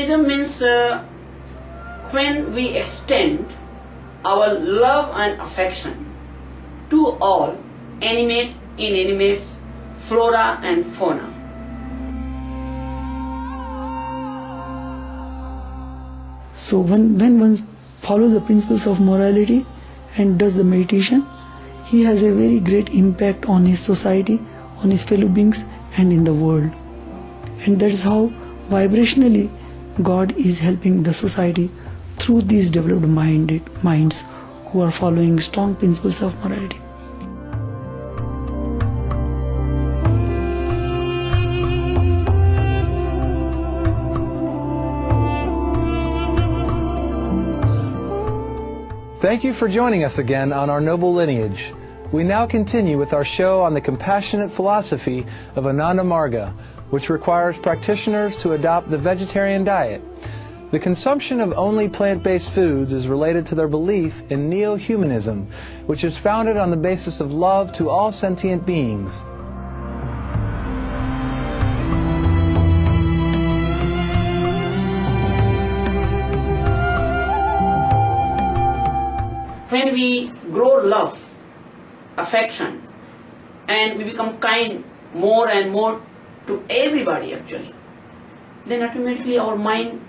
Altruism means when we extend our love and affection to all animate, inanimates, flora and fauna. So when one follows the principles of morality and does the meditation, he has a very great impact on his society, on his fellow beings and in the world. And that is how vibrationally God is helping the society through these developed minds who are following strong principles of morality. Thank you for joining us again on our noble lineage. We now continue with our show on the compassionate philosophy of Ananda Marga, which requires practitioners to adopt the vegetarian diet. The consumption of only plant-based foods is related to their belief in neo-humanism, which is founded on the basis of love to all sentient beings. When we grow love, affection, and we become kind more and more to everybody actually, then automatically our mind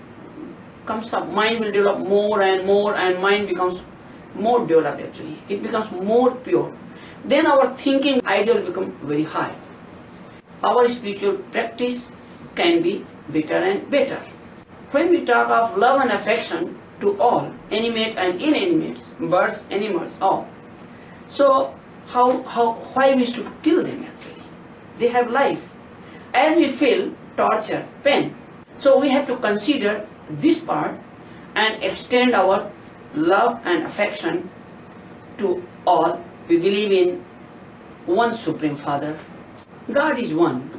comes up. Mind will develop more and more, and mind becomes more developed actually. It becomes more pure. Then our thinking idea will become very high. Our spiritual practice can be better and better. When we talk of love and affection to all, animate and inanimate, birds, animals, all. So why we should kill them actually? They have life. As we feel torture, pain. So we have to consider this part and extend our love and affection to all. We believe in one Supreme Father. God is one.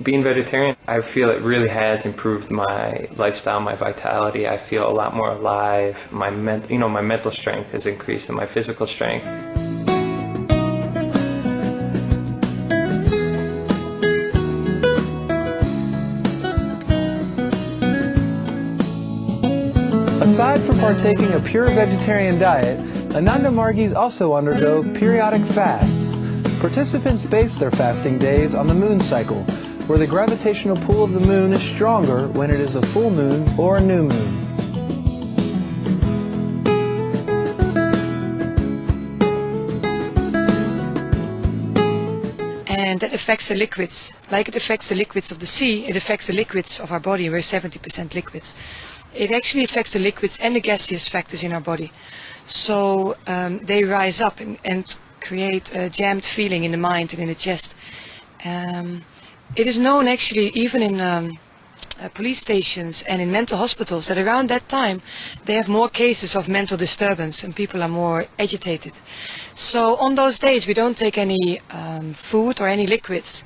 Being vegetarian, I feel it really has improved my lifestyle, my vitality. I feel a lot more alive. My mental strength has increased and my physical strength. Aside from partaking a pure vegetarian diet, Ananda Margis also undergo periodic fasts. Participants base their fasting days on the moon cycle, where the gravitational pull of the moon is stronger when it is a full moon or a new moon. And that affects the liquids. Like it affects the liquids of the sea, it affects the liquids of our body. We're 70% liquids. It actually affects the liquids and the gaseous factors in our body. So they rise up and create a jammed feeling in the mind and in the chest. It is known actually even in police stations and in mental hospitals that around that time they have more cases of mental disturbance and people are more agitated. So on those days we don't take any food or any liquids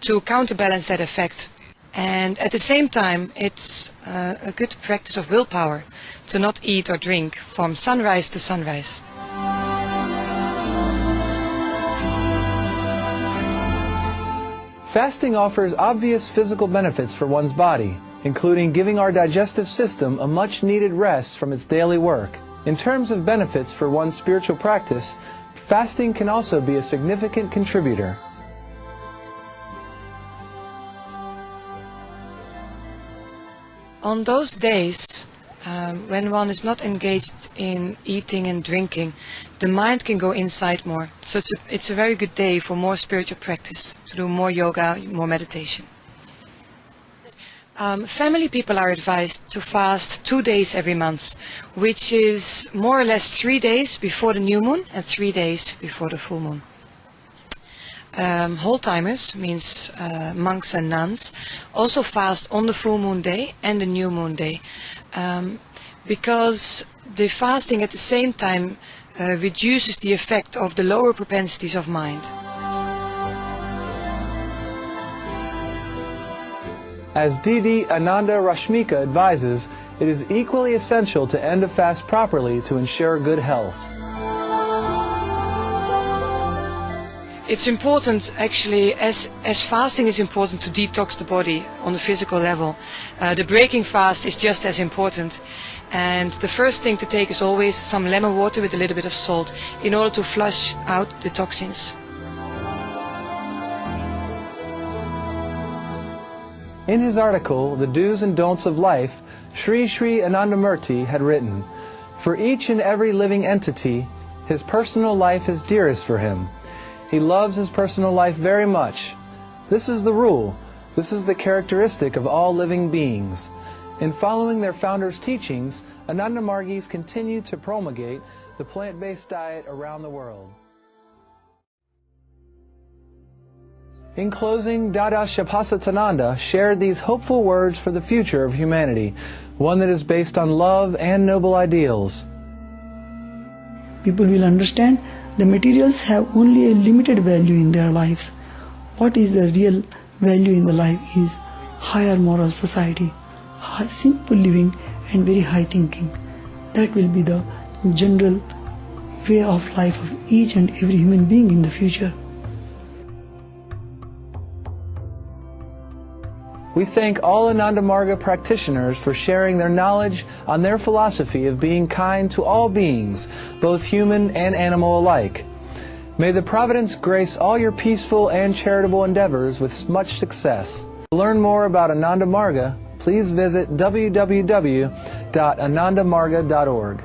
to counterbalance that effect. And at the same time it's a good practice of willpower to not eat or drink from sunrise to sunrise. Fasting offers obvious physical benefits for one's body, including giving our digestive system a much-needed rest from its daily work. In terms of benefits for one's spiritual practice, fasting can also be a significant contributor. On those days, when one is not engaged in eating and drinking, the mind can go inside more. So it's a very good day for more spiritual practice, to do more yoga, more meditation. Family people are advised to fast 2 days every month, which is more or less 3 days before the new moon and 3 days before the full moon. Whole-timers, means monks and nuns, also fast on the full moon day and the new moon day, because the fasting at the same time reduces the effect of the lower propensities of mind. As Didi Ananda Rashmika advises, it is equally essential to end a fast properly to ensure good health. It's important, actually, as fasting is important to detox the body on the physical level. The breaking fast is just as important. And the first thing to take is always some lemon water with a little bit of salt in order to flush out the toxins. In his article, The Do's and Don'ts of Life, Sri Sri Anandamurti had written, "For each and every living entity, his personal life is dearest for him. He loves his personal life very much. This is the rule. This is the characteristic of all living beings." In following their founder's teachings, Ananda Margis continue to promulgate the plant-based diet around the world. In closing, Dada Shapasatananda shared these hopeful words for the future of humanity, one that is based on love and noble ideals. People will understand the materials have only a limited value in their lives. What is the real value in the life is higher moral society, simple living and very high thinking. That will be the general way of life of each and every human being in the future. We thank all Ananda Marga practitioners for sharing their knowledge on their philosophy of being kind to all beings, both human and animal alike. May the Providence grace all your peaceful and charitable endeavors with much success. To learn more about Ananda Marga, please visit www.anandamarga.org.